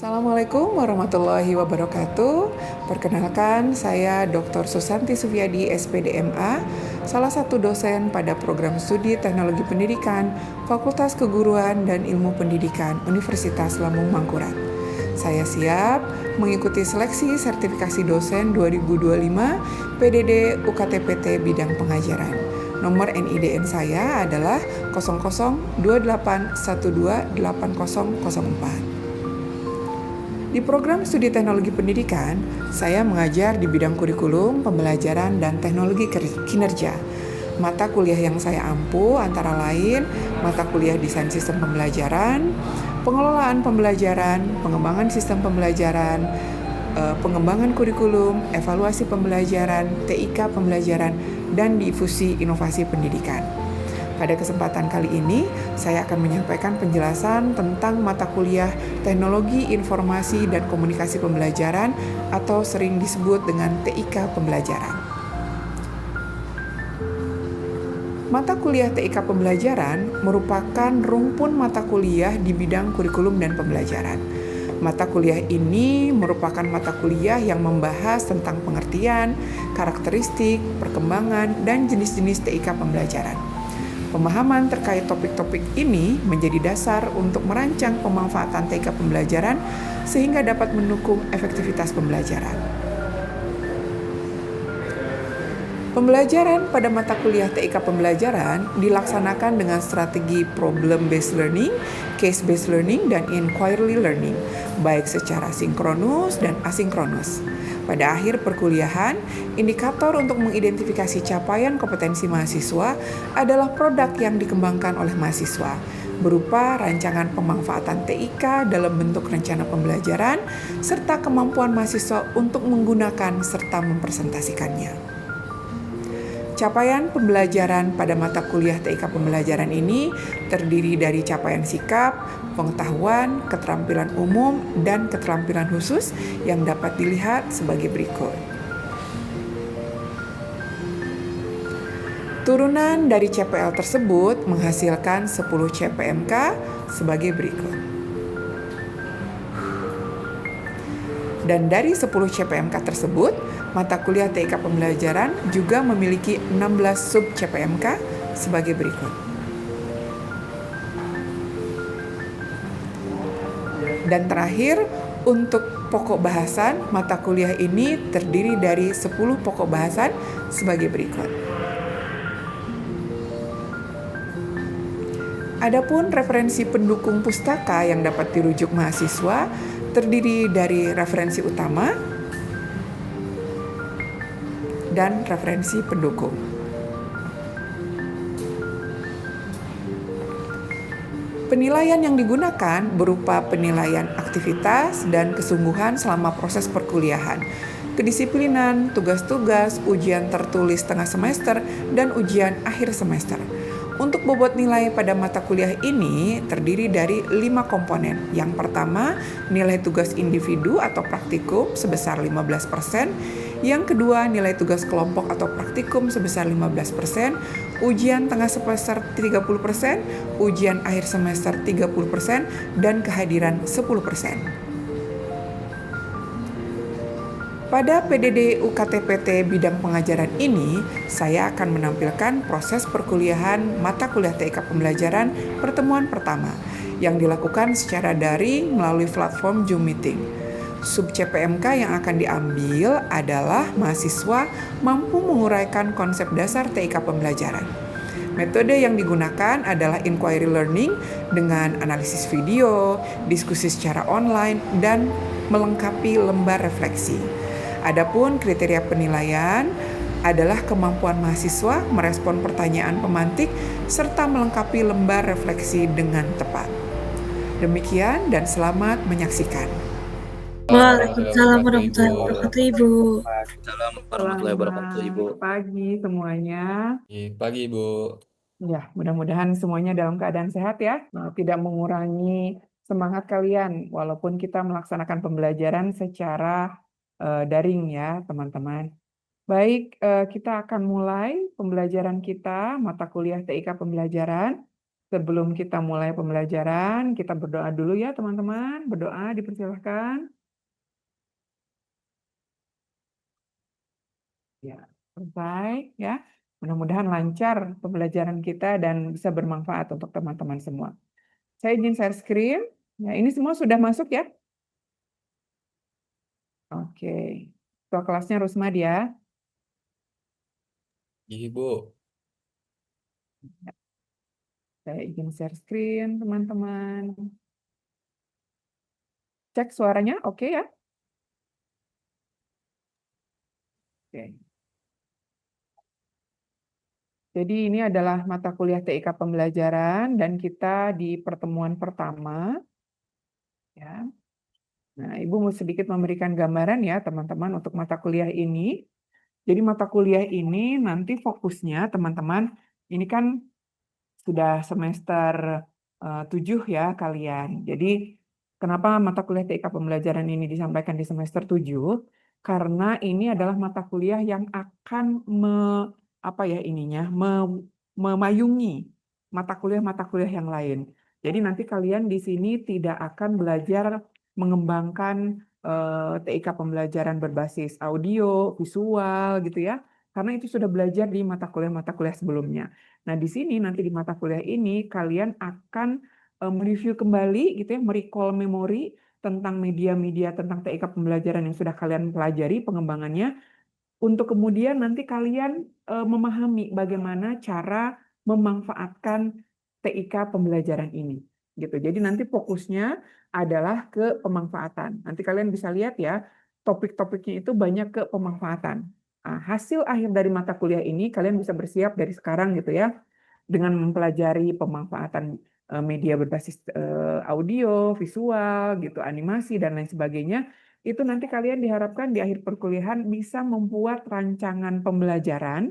Assalamualaikum warahmatullahi wabarakatuh. Perkenalkan, saya Dr. Susanti Sufiadi, SPDMA, salah satu dosen pada program studi Teknologi Pendidikan, Fakultas Keguruan dan Ilmu Pendidikan, Universitas Lambung Mangkurat. Saya siap mengikuti seleksi sertifikasi dosen 2025 PDD UKTPT bidang pengajaran. Nomor NIDN saya adalah 0028128004. Di program studi teknologi pendidikan, saya mengajar di bidang kurikulum, pembelajaran, dan teknologi kinerja. Mata kuliah yang saya ampu antara lain mata kuliah desain sistem pembelajaran, pengelolaan pembelajaran, pengembangan sistem pembelajaran, pengembangan kurikulum, evaluasi pembelajaran, TIK pembelajaran, dan difusi inovasi pendidikan. Pada kesempatan kali ini, saya akan menyampaikan penjelasan tentang mata kuliah Teknologi Informasi dan Komunikasi Pembelajaran atau sering disebut dengan TIK Pembelajaran. Mata kuliah TIK Pembelajaran merupakan rumpun mata kuliah di bidang kurikulum dan pembelajaran. Mata kuliah ini merupakan mata kuliah yang membahas tentang pengertian, karakteristik, perkembangan, dan jenis-jenis TIK pembelajaran. Pemahaman terkait topik-topik ini menjadi dasar untuk merancang pemanfaatan TIK pembelajaran sehingga dapat mendukung efektivitas pembelajaran. Pembelajaran pada mata kuliah TIK pembelajaran dilaksanakan dengan strategi problem-based learning, case-based learning, dan inquiry learning, baik secara sinkronus dan asinkronus. Pada akhir perkuliahan, indikator untuk mengidentifikasi capaian kompetensi mahasiswa adalah produk yang dikembangkan oleh mahasiswa, berupa rancangan pemanfaatan TIK dalam bentuk rencana pembelajaran, serta kemampuan mahasiswa untuk menggunakan serta mempresentasikannya. Capaian pembelajaran pada mata kuliah TIK pembelajaran ini terdiri dari capaian sikap, pengetahuan, keterampilan umum, dan keterampilan khusus yang dapat dilihat sebagai berikut. Turunan dari CPL tersebut menghasilkan 10 CPMK sebagai berikut. Dan dari 10 CPMK tersebut, mata kuliah TIK pembelajaran juga memiliki 16 sub CPMK sebagai berikut. Dan terakhir, untuk pokok bahasan, mata kuliah ini terdiri dari 10 pokok bahasan sebagai berikut. Adapun referensi pendukung pustaka yang dapat dirujuk mahasiswa terdiri dari referensi utama dan referensi pendukung. Penilaian yang digunakan berupa penilaian aktivitas dan kesungguhan selama proses perkuliahan, kedisiplinan, tugas-tugas, ujian tertulis tengah semester, dan ujian akhir semester. Untuk bobot nilai pada mata kuliah ini terdiri dari 5 komponen. Yang pertama, nilai tugas individu atau praktikum sebesar 15%. Yang kedua, nilai tugas kelompok atau praktikum sebesar 15%, ujian tengah semester 30%, ujian akhir semester 30%, dan kehadiran 10%. Pada PDD UKTPT bidang pengajaran ini, saya akan menampilkan proses perkuliahan mata kuliah TIK pembelajaran pertemuan pertama yang dilakukan secara daring melalui platform Zoom Meeting. Sub CPMK yang akan diambil adalah mahasiswa mampu menguraikan konsep dasar TIK pembelajaran. Metode yang digunakan adalah inquiry learning dengan analisis video, diskusi secara online, dan melengkapi lembar refleksi. Adapun kriteria penilaian adalah kemampuan mahasiswa merespon pertanyaan pemantik serta melengkapi lembar refleksi dengan tepat. Demikian dan selamat menyaksikan. Waalaikumsalam warahmatullahi wabarakatuh, Ibu. Waalaikumsalam warahmatullahi wabarakatuh, Ibu. Selamat pagi semuanya. Pagi, Ibu. Ya, mudah-mudahan semuanya dalam keadaan sehat ya. Tidak mengurangi semangat kalian walaupun kita melaksanakan pembelajaran secara daring ya, teman-teman. Baik, kita akan mulai pembelajaran kita mata kuliah TIK pembelajaran. Sebelum kita mulai pembelajaran, kita berdoa dulu ya teman-teman. Berdoa dipersilahkan. Ya, selesai ya. Mudah-mudahan lancar pembelajaran kita dan bisa bermanfaat untuk teman-teman semua. Saya izin share screen. Ya, ini semua sudah masuk ya. Oke. Ketua kelasnya Rusmad ya. Iya, Ibu. Saya izin share screen, teman-teman. Cek suaranya, oke ya? Oke. Jadi ini adalah mata kuliah TIK pembelajaran dan kita di pertemuan pertama. Ya. Nah, Ibu mau sedikit memberikan gambaran ya teman-teman untuk mata kuliah ini. Jadi mata kuliah ini nanti fokusnya teman-teman, ini kan sudah semester 7 ya kalian. Jadi kenapa mata kuliah TIK pembelajaran ini disampaikan di semester 7? Karena ini adalah mata kuliah yang akan apa ya ininya, memayungi mata kuliah yang lain. Jadi nanti kalian di sini tidak akan belajar mengembangkan TIK pembelajaran berbasis audio, visual gitu ya. Karena itu sudah belajar di mata kuliah sebelumnya. Nah, di sini nanti di mata kuliah ini kalian akan mereview kembali gitu ya, merecall memori tentang media-media tentang TIK pembelajaran yang sudah kalian pelajari pengembangannya untuk kemudian nanti kalian memahami bagaimana cara memanfaatkan TIK pembelajaran ini gitu. Jadi nanti fokusnya adalah ke pemanfaatan. Nanti kalian bisa lihat ya, topik-topiknya itu banyak ke pemanfaatan. Nah, hasil akhir dari mata kuliah ini kalian bisa bersiap dari sekarang gitu ya dengan mempelajari pemanfaatan media berbasis audio, visual, gitu, animasi dan lain sebagainya. Itu nanti kalian diharapkan di akhir perkuliahan bisa membuat rancangan pembelajaran,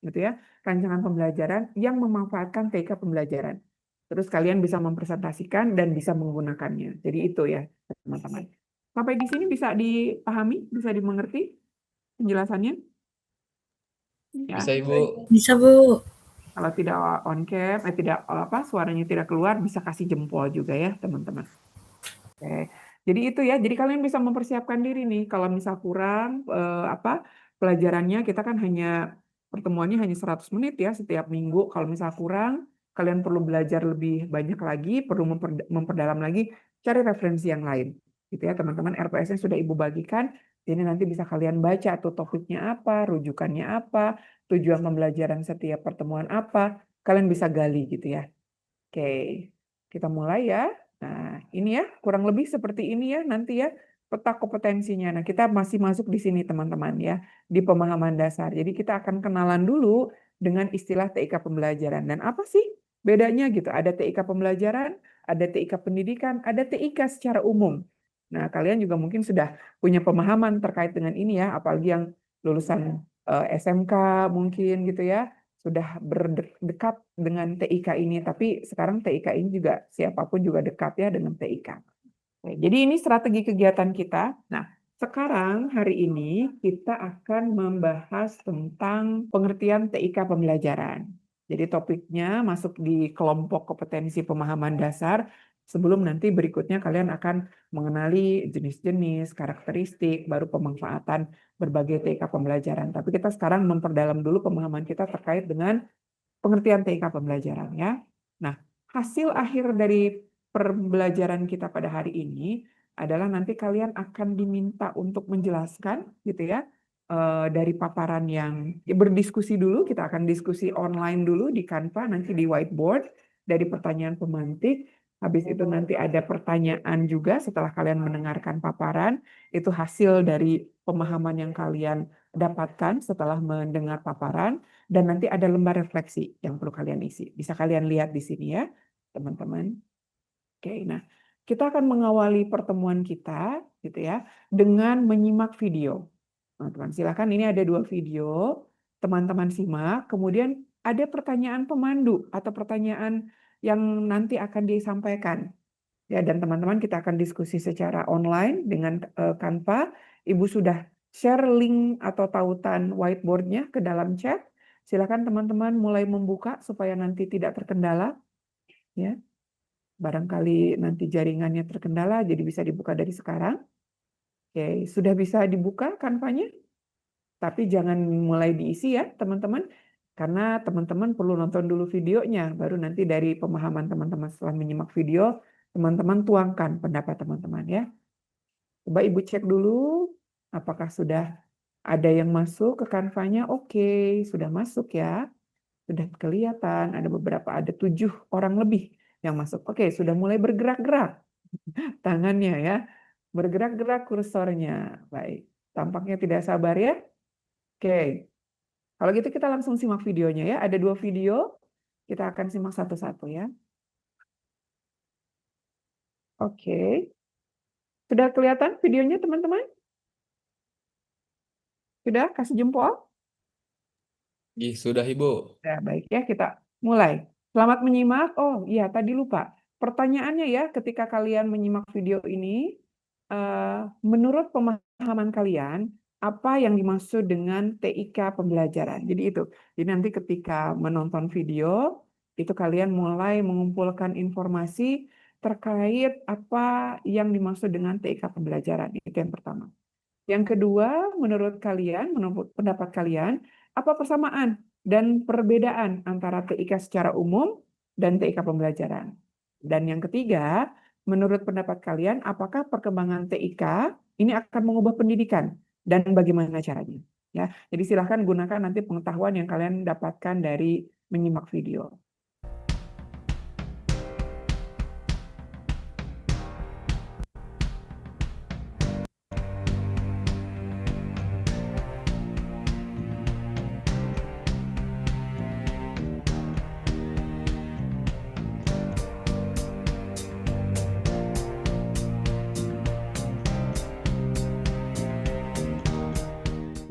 gitu ya, rancangan pembelajaran yang memanfaatkan TK pembelajaran. Terus kalian bisa mempresentasikan dan bisa menggunakannya. Jadi itu ya, teman-teman. Sampai di sini bisa dipahami, bisa dimengerti penjelasannya? Ya. Bisa, Ibu. Bisa, Bu. Kalau tidak on cam, tidak apa suaranya tidak keluar, bisa kasih jempol juga ya teman-teman. Oke. Jadi itu ya. Jadi kalian bisa mempersiapkan diri nih. Kalau misal kurang apa pelajarannya, kita kan hanya pertemuannya hanya 100 menit ya setiap minggu. Kalau misal kurang, kalian perlu belajar lebih banyak lagi, perlu memperdalam lagi, cari referensi yang lain. Gitu ya teman-teman. RPS-nya sudah Ibu bagikan. Jadi nanti bisa kalian baca tuh topiknya apa, rujukannya apa, tujuan pembelajaran setiap pertemuan apa, kalian bisa gali gitu ya. Oke, kita mulai ya. Nah, ini ya, kurang lebih seperti ini ya nanti ya peta kompetensinya. Nah, kita masih masuk di sini teman-teman ya, di pemahaman dasar. Jadi kita akan kenalan dulu dengan istilah TIK pembelajaran. Dan apa sih bedanya gitu? Ada TIK pembelajaran, ada TIK pendidikan, ada TIK secara umum. Nah, kalian juga mungkin sudah punya pemahaman terkait dengan ini ya, apalagi yang lulusan SMK mungkin gitu ya sudah berdekat dengan TIK ini, tapi sekarang TIK ini juga siapapun juga dekat ya dengan TIK. Oke, jadi ini strategi kegiatan kita. Nah, sekarang hari ini kita akan membahas tentang pengertian TIK pembelajaran. Jadi topiknya masuk di kelompok kompetensi pemahaman dasar. Sebelum nanti berikutnya kalian akan mengenali jenis-jenis, karakteristik, baru pemanfaatan berbagai TIK pembelajaran. Tapi kita sekarang memperdalam dulu pemahaman kita terkait dengan pengertian TIK pembelajaran ya. Nah, hasil akhir dari pembelajaran kita pada hari ini adalah nanti kalian akan diminta untuk menjelaskan gitu ya dari paparan yang berdiskusi dulu, kita akan diskusi online dulu di Canva, nanti di whiteboard dari pertanyaan pemantik. Habis itu nanti ada pertanyaan juga setelah kalian mendengarkan paparan, itu hasil dari pemahaman yang kalian dapatkan setelah mendengar paparan, dan nanti ada lembar refleksi yang perlu kalian isi. Bisa kalian lihat di sini ya, teman-teman. Oke, nah kita akan mengawali pertemuan kita gitu ya dengan menyimak video. Teman-teman, silakan ini ada 2 video, teman-teman simak, kemudian ada pertanyaan pemandu atau pertanyaan yang nanti akan disampaikan. Ya, dan teman-teman kita akan diskusi secara online dengan Canva. Ibu sudah share link atau tautan whiteboard-nya ke dalam chat. Silakan teman-teman mulai membuka supaya nanti tidak terkendala. ya. Barangkali nanti jaringannya terkendala, jadi bisa dibuka dari sekarang. Oke, sudah bisa dibuka kanvanya? Tapi jangan mulai diisi ya, teman-teman. Karena teman-teman perlu nonton dulu videonya, baru nanti dari pemahaman teman-teman setelah menyimak video, teman-teman tuangkan pendapat teman-teman ya. Coba Ibu cek dulu, apakah sudah ada yang masuk ke kanvanya? Oke, sudah masuk ya. Sudah kelihatan, ada 7 orang lebih yang masuk. Oke, sudah mulai bergerak-gerak tangannya ya. Bergerak-gerak kursornya. Baik, tampaknya tidak sabar ya. Oke, kalau gitu kita langsung simak videonya ya. Ada 2 video, kita akan simak satu-satu ya. Oke, sudah kelihatan videonya teman-teman? Sudah kasih jempol? Sudah Ibu. Ya, baik ya, kita mulai. Selamat menyimak. Oh iya, tadi lupa. Pertanyaannya ya, ketika kalian menyimak video ini, menurut pemahaman kalian, apa yang dimaksud dengan TIK pembelajaran? Jadi itu. Jadi nanti ketika menonton video, itu kalian mulai mengumpulkan informasi terkait apa yang dimaksud dengan TIK pembelajaran. Itu yang pertama. Yang kedua, menurut kalian, menurut pendapat kalian, apa persamaan dan perbedaan antara TIK secara umum dan TIK pembelajaran? Dan yang ketiga, menurut pendapat kalian, apakah perkembangan TIK ini akan mengubah pendidikan dan bagaimana caranya? Ya, jadi silahkan gunakan nanti pengetahuan yang kalian dapatkan dari menyimak video.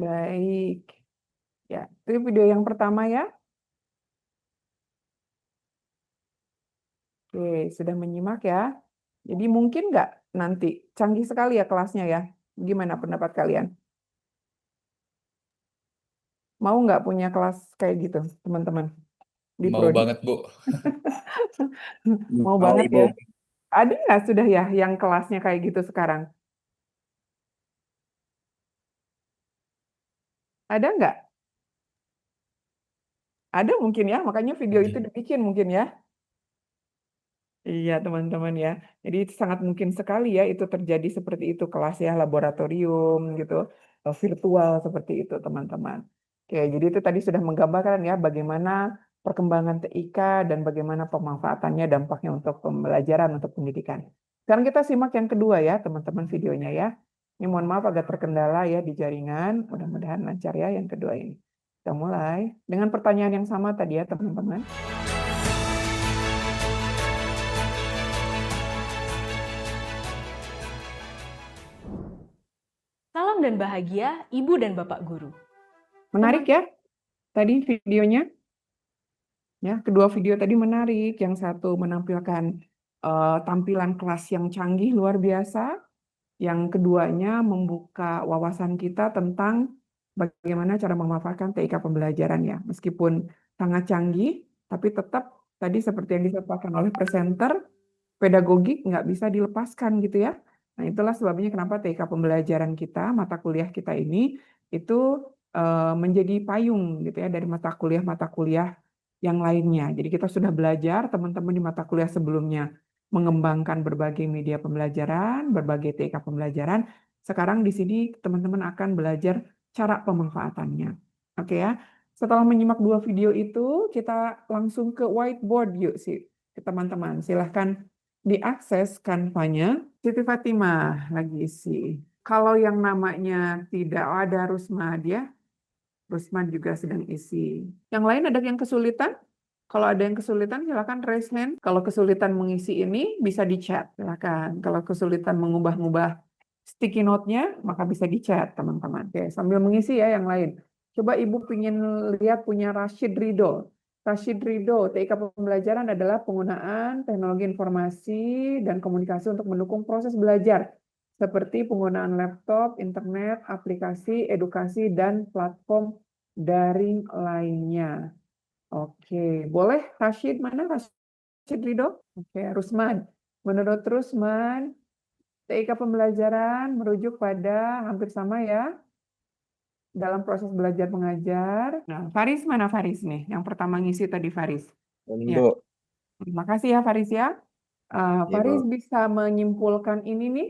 Baik. Ya, itu video yang pertama ya. Oke, sudah menyimak ya. Jadi mungkin nggak nanti canggih sekali ya kelasnya ya. Gimana pendapat kalian? Mau nggak punya kelas kayak gitu, teman-teman? Di Mau Prodi. banget Bu. Mau Mau banget Ibu. ya. Ada nggak sudah ya yang kelasnya kayak gitu sekarang? Ada nggak? Ada mungkin ya, makanya video itu dibikin mungkin ya. Iya teman-teman ya. Jadi itu sangat mungkin sekali ya itu terjadi seperti itu kelas ya laboratorium gitu virtual seperti itu teman-teman. Oke, jadi itu tadi sudah menggambarkan ya bagaimana perkembangan TIK dan bagaimana pemanfaatannya dampaknya untuk pembelajaran untuk pendidikan. Sekarang kita simak yang kedua ya teman-teman videonya ya. Ini mohon maaf agak terkendala ya di jaringan. Mudah-mudahan lancar ya yang kedua ini. Kita mulai dengan pertanyaan yang sama tadi ya teman-teman. Salam dan bahagia, Ibu dan Bapak Guru. Menarik ya tadi videonya. Ya, kedua video tadi menarik. Yang satu menampilkan tampilan kelas yang canggih luar biasa. Yang keduanya membuka wawasan kita tentang bagaimana cara memanfaatkan TIK pembelajaran ya. Meskipun sangat canggih, tapi tetap tadi seperti yang disampaikan oleh presenter, pedagogik nggak bisa dilepaskan gitu ya. Nah, itulah sebabnya kenapa TIK pembelajaran kita, mata kuliah kita ini, itu menjadi payung gitu ya dari mata kuliah yang lainnya. Jadi kita sudah belajar, teman-teman di mata kuliah sebelumnya, mengembangkan berbagai media pembelajaran, berbagai TIK pembelajaran. Sekarang di sini teman-teman akan belajar cara pemanfaatannya. Oke ya. Setelah menyimak dua video itu, kita langsung ke whiteboard yuk sih, teman-teman. Silahkan diakses kanvanya. Siti Fatimah lagi isi. Kalau yang namanya tidak ada Rusma, Rusman juga sedang isi. Yang lain ada yang kesulitan? Kalau ada yang kesulitan, silakan raise hand. Kalau kesulitan mengisi ini, bisa di chat. Silakan. Kalau kesulitan mengubah-ubah sticky note-nya, maka bisa di chat, teman-teman. Oke, sambil mengisi ya yang lain. Coba Ibu ingin lihat punya Rashid Ridho. Rashid Ridho, TIK pembelajaran adalah penggunaan teknologi informasi dan komunikasi untuk mendukung proses belajar, seperti penggunaan laptop, internet, aplikasi, edukasi, dan platform daring lainnya. Oke, boleh Rashid, mana Rashid? Ridho? Oke, Rusman. Menurut Rusman, TIK pembelajaran merujuk pada hampir sama ya dalam proses belajar mengajar. Nah, Faris mana Faris nih? Yang pertama ngisi tadi Faris. Ya, Bu. terima kasih ya Faris ya. Iya, Faris Bu. bisa menyimpulkan ini nih,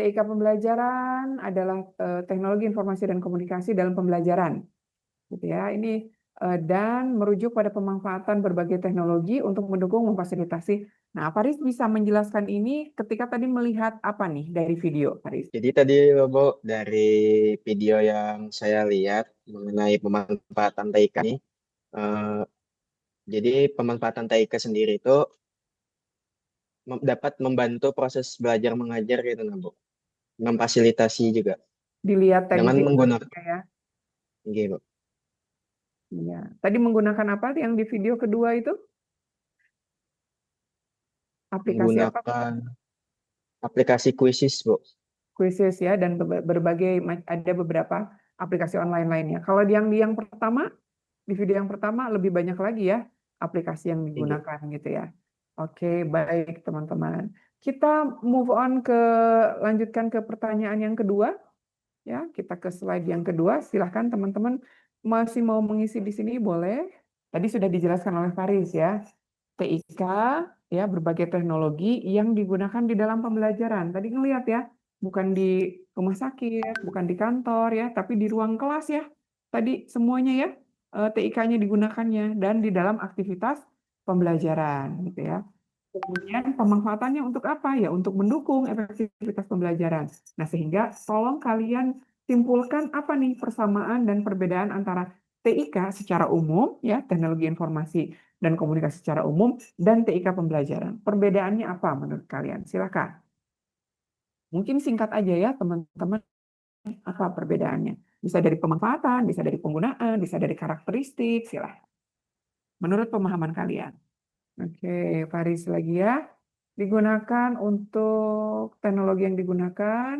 TIK pembelajaran adalah teknologi informasi dan komunikasi dalam pembelajaran. Gitu ya. Ini dan merujuk pada pemanfaatan berbagai teknologi untuk mendukung memfasilitasi. Nah, Faris bisa menjelaskan ini ketika tadi melihat apa nih dari video, Faris? Jadi tadi Bu, dari video yang saya lihat mengenai pemanfaatan TIK ini, eh, jadi pemanfaatan TIK sendiri itu dapat membantu proses belajar mengajar gitu nah Bu, memfasilitasi juga Dilihat tadi dengan menggunakan, videonya ya. gitu, Iya. Tadi menggunakan apa yang di video kedua itu? Aplikasi apa? menggunakan aplikasi Quizzes Bu. Quizzes ya dan berbagai ada beberapa aplikasi online lainnya. Kalau di yang pertama, di video yang pertama lebih banyak lagi ya aplikasi yang Iya. digunakan gitu ya. Oke, baik teman-teman. Kita move on ke lanjutkan ke pertanyaan yang kedua ya. Kita ke slide yang kedua. Silahkan teman-teman masih mau mengisi di sini boleh. Tadi sudah dijelaskan oleh Faris ya. TIK ya berbagai teknologi yang digunakan di dalam pembelajaran. Tadi ngelihat ya, bukan di rumah sakit, bukan di kantor ya, tapi di ruang kelas ya. Tadi semuanya ya TIK-nya digunakannya dan di dalam aktivitas pembelajaran gitu ya. Kemudian pemanfaatannya untuk apa ya? Untuk mendukung efektivitas pembelajaran. Nah, sehingga tolong kalian simpulkan apa nih persamaan dan perbedaan antara TIK secara umum ya, teknologi informasi dan komunikasi secara umum dan TIK pembelajaran. Perbedaannya apa menurut kalian? Silakan. Mungkin singkat aja ya teman-teman apa perbedaannya. Bisa dari pemanfaatan, bisa dari penggunaan, bisa dari karakteristik, silakan. Menurut pemahaman kalian. Oke, Faris lagi ya. Digunakan untuk teknologi yang digunakan.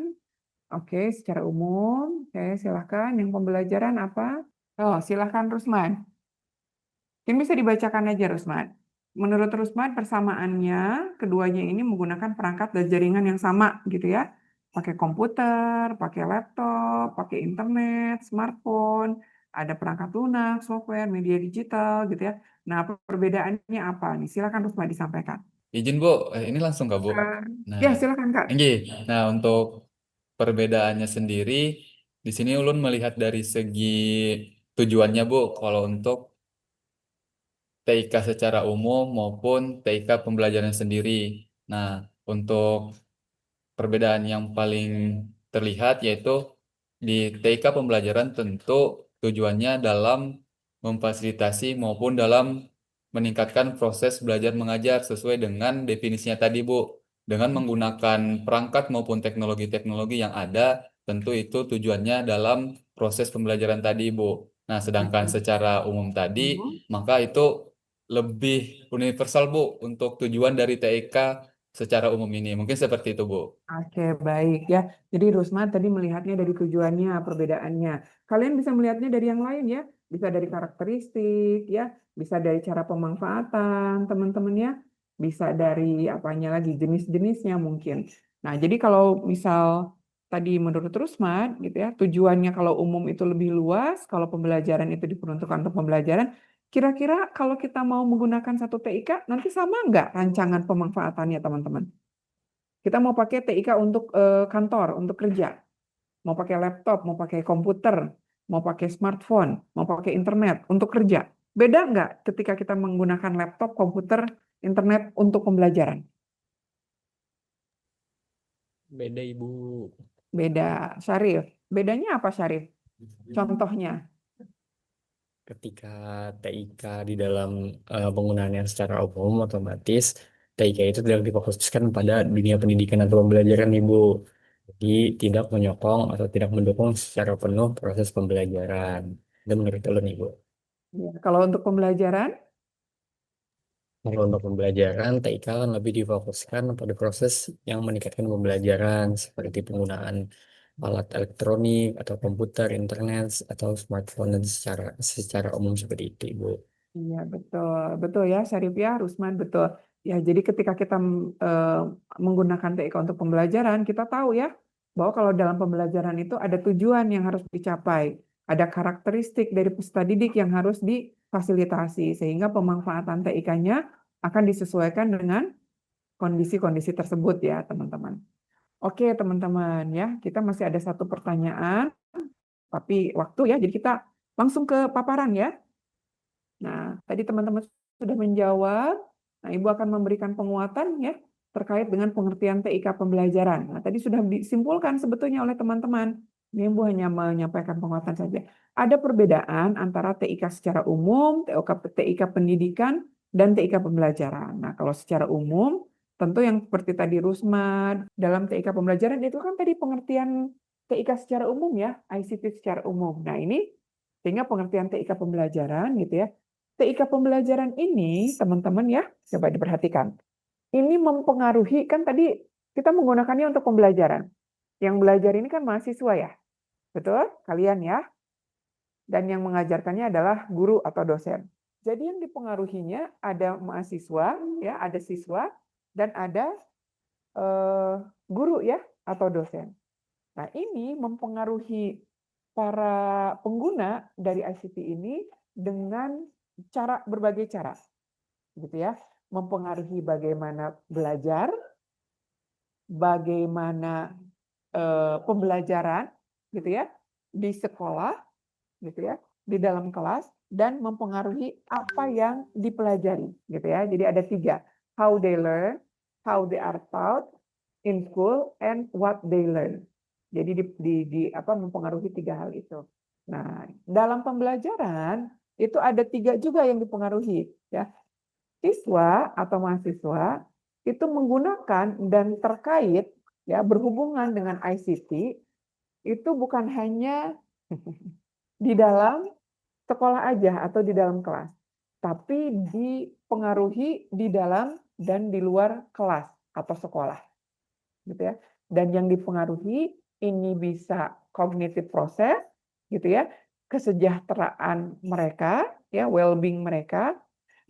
Oke, secara umum. Oke, silakan. Yang pembelajaran apa? Oh, silakan Rusman. Ini bisa dibacakan aja Rusman. Menurut Rusman, persamaannya keduanya ini menggunakan perangkat dan jaringan yang sama gitu ya. Pakai komputer, pakai laptop, pakai internet, smartphone, ada perangkat lunak, software, media digital gitu ya. Nah, perbedaannya apa nih? Silakan Rusman disampaikan. Izin Bu, ini langsung Kak Bu. Nah, Ya, silakan Kak. ini. Nah, untuk perbedaannya sendiri, di sini Ulun melihat dari segi tujuannya Bu. Kalau untuk TIK secara umum maupun TIK pembelajaran sendiri. Nah, untuk perbedaan yang paling terlihat yaitu di TIK pembelajaran tentu tujuannya dalam memfasilitasi maupun dalam meningkatkan proses belajar mengajar sesuai dengan definisinya tadi Bu. Dengan menggunakan perangkat maupun teknologi-teknologi yang ada, tentu itu tujuannya dalam proses pembelajaran tadi Bu. Nah, sedangkan secara umum tadi, maka itu lebih universal Bu untuk tujuan dari TIK secara umum ini. Mungkin seperti itu, Bu. Oke, baik ya. Jadi Rusman tadi melihatnya dari tujuannya, perbedaannya. Kalian bisa melihatnya dari yang lain ya. Bisa dari karakteristik ya, bisa dari cara pemanfaatan teman-teman ya. Bisa dari apanya lagi, jenis-jenisnya mungkin. Nah, jadi kalau misal tadi menurut Rusman gitu ya, tujuannya kalau umum itu lebih luas, kalau pembelajaran itu diperuntukkan untuk pembelajaran, kira-kira kalau kita mau menggunakan satu TIK, nanti sama nggak rancangan pemanfaatannya teman-teman? Kita mau pakai TIK untuk kantor, untuk kerja. Mau pakai laptop, mau pakai komputer, mau pakai smartphone, mau pakai internet untuk kerja. Beda nggak ketika kita menggunakan laptop, komputer, internet untuk pembelajaran? Beda Ibu. Beda. Syarif, bedanya apa Syarif? Contohnya. Ketika TIK di dalam penggunaannya secara umum otomatis TIK itu tidak difokuskan pada dunia pendidikan atau pembelajaran Ibu. Jadi tidak menyokong atau tidak mendukung secara penuh proses pembelajaran. Itu menurut ulun Ibu. Ya, kalau untuk pembelajaran, Kalau untuk pembelajaran, TIK kan lebih difokuskan pada proses yang meningkatkan pembelajaran seperti penggunaan alat elektronik atau komputer, internet, atau smartphone dan secara umum seperti itu, Ibu. iya betul, betul ya Syarif ya, Rusman betul. Ya, jadi ketika kita menggunakan TIK untuk pembelajaran, kita tahu ya bahwa kalau dalam pembelajaran itu ada tujuan yang harus dicapai, ada karakteristik dari peserta didik yang harus difasilitasi, sehingga pemanfaatan TIK-nya akan disesuaikan dengan kondisi-kondisi tersebut ya, teman-teman. Oke, teman-teman ya, kita masih ada satu pertanyaan, tapi waktu ya, jadi kita langsung ke paparan ya. Nah, tadi teman-teman sudah menjawab. Nah, Ibu akan memberikan penguatan ya terkait dengan pengertian TIK pembelajaran. Nah, tadi sudah disimpulkan sebetulnya oleh teman-teman. Ini Ibu hanya menyampaikan penguatan saja. Ada perbedaan antara TIK secara umum, TIK pendidikan, dan TIK pembelajaran. Nah, kalau secara umum, tentu yang seperti tadi Rusma, dalam TIK pembelajaran itu kan tadi pengertian TIK secara umum ya, ICT secara umum. Nah, ini sehingga pengertian TIK pembelajaran gitu ya. TIK pembelajaran ini, teman-teman ya, coba diperhatikan. Ini mempengaruhi, kan tadi kita menggunakannya untuk pembelajaran. Yang belajar ini kan mahasiswa ya, betul? Kalian ya. Dan yang mengajarkannya adalah guru atau dosen. Jadi yang dipengaruhinya ada mahasiswa, ya, ada siswa, dan ada guru ya, atau dosen. Nah, ini mempengaruhi para pengguna dari ICT ini dengan berbagai cara, gitu ya, mempengaruhi bagaimana belajar, bagaimana pembelajaran, gitu ya, di sekolah, gitu ya, di dalam kelas, dan mempengaruhi apa yang dipelajari, gitu ya. Jadi ada 3, how they learn, how they are taught in school, and what they learn. Jadi mempengaruhi 3 hal itu. Nah, dalam pembelajaran itu ada 3 juga yang dipengaruhi ya. Siswa atau mahasiswa itu menggunakan dan terkait ya berhubungan dengan ICT itu bukan hanya di dalam sekolah aja atau di dalam kelas, tapi dipengaruhi di dalam dan di luar kelas atau sekolah. Gitu ya. Dan yang dipengaruhi ini bisa cognitive process gitu ya, kesejahteraan mereka ya, well-being mereka,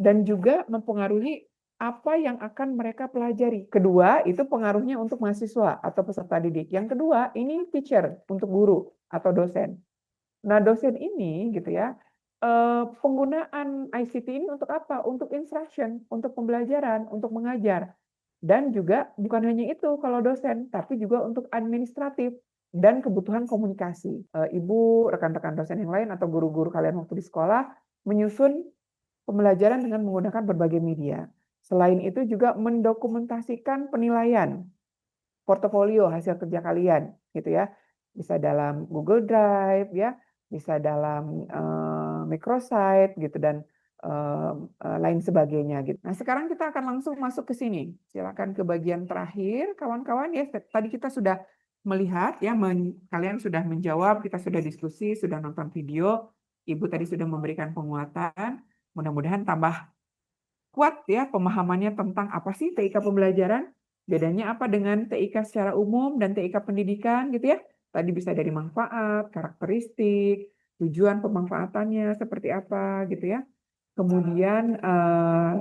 dan juga mempengaruhi apa yang akan mereka pelajari. Kedua, itu pengaruhnya untuk mahasiswa atau peserta didik. Yang kedua, ini teacher, untuk guru atau dosen. Nah, dosen ini gitu ya, penggunaan ICT ini untuk apa? Untuk instruction, untuk pembelajaran, untuk mengajar. Dan juga bukan hanya itu kalau dosen, tapi juga untuk administratif dan kebutuhan komunikasi. Ibu, rekan-rekan dosen yang lain atau guru-guru kalian waktu di sekolah menyusun pembelajaran dengan menggunakan berbagai media. Selain itu juga mendokumentasikan penilaian portofolio hasil kerja kalian, gitu ya. Bisa dalam Google Drive ya, bisa dalam microsite gitu, dan lain sebagainya gitu. Nah, sekarang kita akan langsung masuk ke sini. Silakan ke bagian terakhir, kawan-kawan ya. Tadi kita sudah melihat ya, kalian sudah menjawab, kita sudah diskusi, sudah nonton video. Ibu tadi sudah memberikan penguatan. Mudah-mudahan tambah kuat ya pemahamannya tentang apa sih TIK pembelajaran. Bedanya apa dengan TIK secara umum dan TIK pendidikan gitu ya. Tadi bisa dari manfaat, karakteristik, tujuan pemanfaatannya seperti apa gitu ya. Kemudian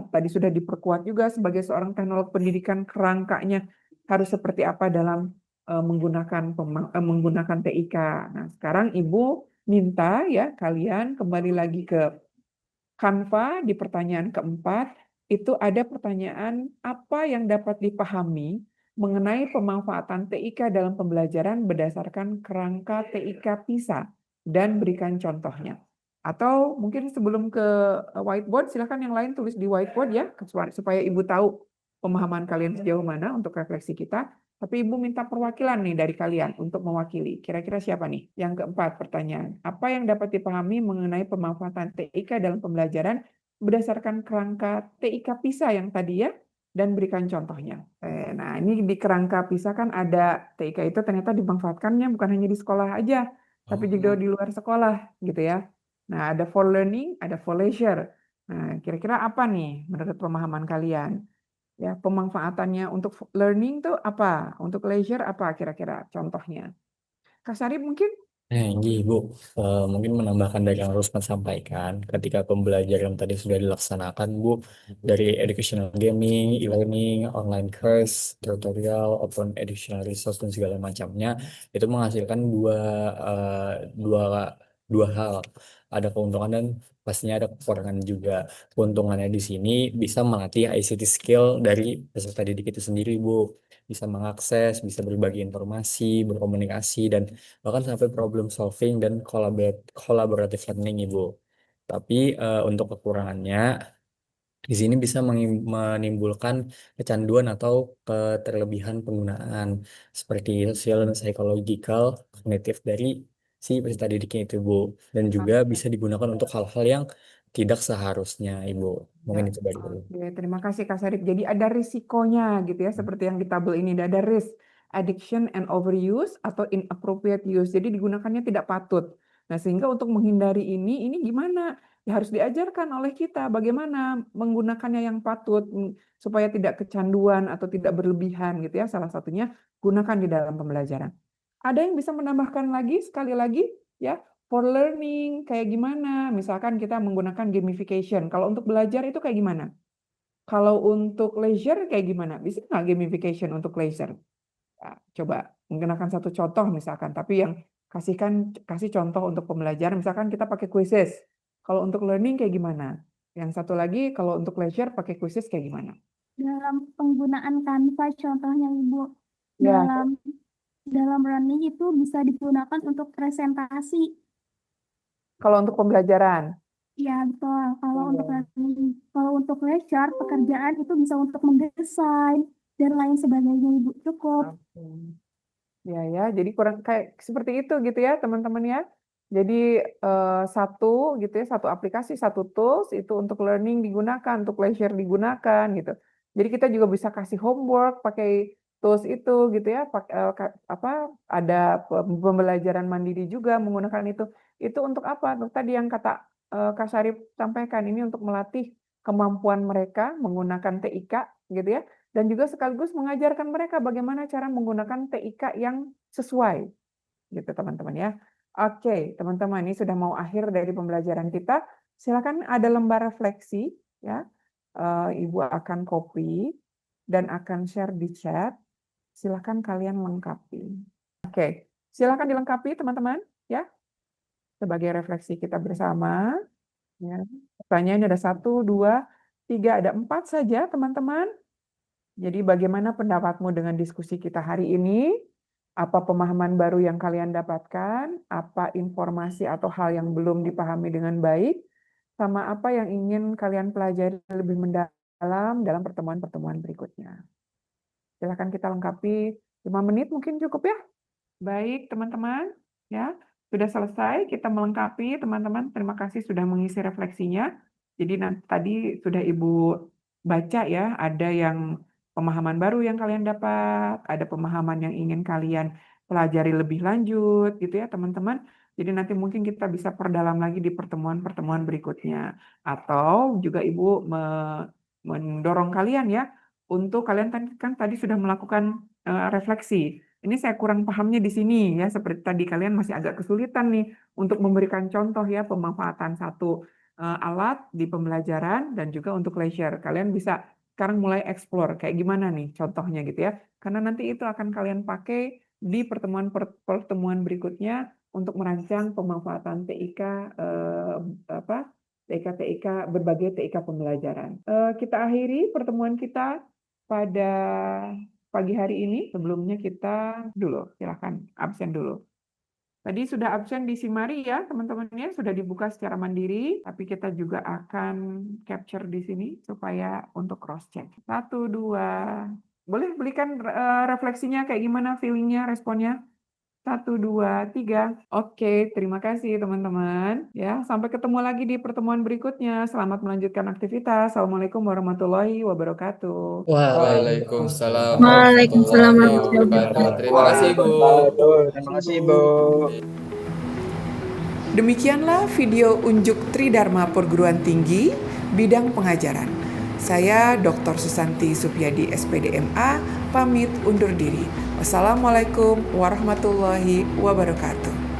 tadi sudah diperkuat juga sebagai seorang teknolog pendidikan, kerangkanya harus seperti apa dalam menggunakan TIK. Nah, sekarang Ibu minta ya kalian kembali lagi ke Canva di pertanyaan keempat. Itu ada pertanyaan apa yang dapat dipahami mengenai pemanfaatan TIK dalam pembelajaran berdasarkan kerangka TIK PISA dan berikan contohnya. Atau mungkin sebelum ke whiteboard, silakan yang lain tulis di whiteboard ya, supaya Ibu tahu pemahaman kalian sejauh mana untuk refleksi kita. Tapi Ibu minta perwakilan nih dari kalian untuk mewakili. Kira-kira siapa nih? Yang keempat pertanyaan. Apa yang dapat dipahami mengenai pemanfaatan TIK dalam pembelajaran berdasarkan kerangka TIK PISA yang tadi ya, dan berikan contohnya. Nah, ini di kerangka PISA kan ada TIK itu ternyata dimanfaatkannya bukan hanya di sekolah aja, tapi juga di luar sekolah gitu ya. Nah, ada for learning, ada for leisure. Nah, kira-kira apa nih menurut pemahaman kalian? Ya, pemanfaatannya untuk learning tuh apa? Untuk leisure apa kira-kira contohnya? Kak Sarip mungkin Bu, mungkin menambahkan dari yang Rusman sampaikan, ketika pembelajaran tadi sudah dilaksanakan, Bu, dari educational gaming, e-learning, online course, tutorial, open educational resource dan segala macamnya, itu menghasilkan eh, dua, dua hal. Ada keuntungan dan pastinya ada kekurangan juga. Keuntungannya di sini bisa melatih ICT skill dari peserta didik itu sendiri, Bu. Bisa mengakses, bisa berbagi informasi, berkomunikasi, dan bahkan sampai problem solving dan collaborative learning Ibu. Tapi untuk kekurangannya di sini bisa menimbulkan kecanduan atau keterlebihan penggunaan seperti social dan psychological kognitif dari si peserta didiknya itu Bu, dan juga bisa digunakan untuk hal-hal yang tidak seharusnya Ibu. Ya, Mungkin itu dari dulu. oke, terima kasih Kak Sarip. Jadi ada risikonya gitu ya, seperti yang di tabel ini ada risk, addiction and overuse atau inappropriate use. Jadi digunakannya tidak patut. Nah, sehingga untuk menghindari ini gimana? Ya harus diajarkan oleh kita bagaimana menggunakannya yang patut supaya tidak kecanduan atau tidak berlebihan gitu ya. Salah satunya gunakan di dalam pembelajaran. Ada yang bisa menambahkan lagi sekali lagi ya? For learning, kayak gimana? Misalkan kita menggunakan gamification. Kalau untuk belajar itu kayak gimana? Kalau untuk leisure kayak gimana? Bisa nggak gamification untuk leisure? Nah, coba menggunakan satu contoh misalkan, tapi yang kasih contoh untuk pembelajaran. Misalkan kita pakai quizzes. Kalau untuk learning kayak gimana? Yang satu lagi kalau untuk leisure pakai quizzes kayak gimana? Dalam penggunaan Canva contohnya Ibu, Ya, dalam learning itu bisa digunakan untuk presentasi. kalau untuk pembelajaran. Ya, betul. Kalau untuk Iya. learning, kalau untuk leisure, pekerjaan itu bisa untuk mendesain dan lain sebagainya Ibu. Cukup. Oke. Ya, jadi kurang kayak seperti itu gitu ya teman-teman ya. Jadi satu gitu ya, satu aplikasi, satu tools itu untuk learning digunakan, untuk leisure digunakan gitu. Jadi kita juga bisa kasih homework pakai tools itu gitu ya. Ada pembelajaran mandiri juga menggunakan itu. Itu untuk apa? Untuk tadi yang kata Kak Syarif sampaikan, ini untuk melatih kemampuan mereka menggunakan TIK gitu ya. Dan juga sekaligus mengajarkan mereka bagaimana cara menggunakan TIK yang sesuai, gitu teman-teman ya. Oke, teman-teman, ini sudah mau akhir dari pembelajaran kita. Silakan ada lembar refleksi, ya. Ibu akan copy dan akan share di chat. Silakan kalian lengkapi. Oke, silakan dilengkapi teman-teman, ya. Sebagai refleksi kita bersama. Ya. Pertanyaannya ada 1, 2, 3, ada 4 saja teman-teman. Jadi bagaimana pendapatmu dengan diskusi kita hari ini? Apa pemahaman baru yang kalian dapatkan? Apa informasi atau hal yang belum dipahami dengan baik? Sama apa yang ingin kalian pelajari lebih mendalam dalam pertemuan-pertemuan berikutnya? Silakan kita lengkapi 5 menit mungkin cukup ya? Baik teman-teman, ya sudah selesai kita melengkapi teman-teman. Terima kasih sudah mengisi refleksinya. Jadi tadi sudah Ibu baca ya, ada yang pemahaman baru yang kalian dapat, ada pemahaman yang ingin kalian pelajari lebih lanjut gitu ya teman-teman. Jadi nanti mungkin kita bisa perdalam lagi di pertemuan-pertemuan berikutnya. Atau juga Ibu mendorong kalian ya, untuk kalian kan tadi sudah melakukan refleksi. Ini saya kurang pahamnya di sini ya, seperti tadi kalian masih agak kesulitan nih untuk memberikan contoh ya pemanfaatan satu alat di pembelajaran dan juga untuk leisure. Kalian bisa sekarang mulai explore kayak gimana nih contohnya gitu ya. Karena nanti itu akan kalian pakai di pertemuan berikutnya untuk merancang pemanfaatan TIK TIK berbagai TIK pembelajaran. Kita akhiri pertemuan kita pada pagi hari ini. Sebelumnya kita silakan absen dulu. Tadi sudah absen di Simari ya teman-temannya, sudah dibuka secara mandiri, tapi kita juga akan capture di sini supaya untuk cross check. 1, 2, boleh berikan refleksinya kayak gimana, feelingnya, responnya? 1, 2, 3. Oke, terima kasih teman-teman. Ya, sampai ketemu lagi di pertemuan berikutnya. Selamat melanjutkan aktivitas. Assalamualaikum warahmatullahi wabarakatuh. Waalaikumsalam Waalaikumsalam warahmatullahi warahmatullahi wabarakatuh. Terima kasih, Bu. Terima kasih, Bu. Demikianlah video unjuk Tridharma Perguruan Tinggi bidang pengajaran. Saya Dr. Susanti Supyadi SPD MA, pamit undur diri. Wassalamualaikum warahmatullahi wabarakatuh.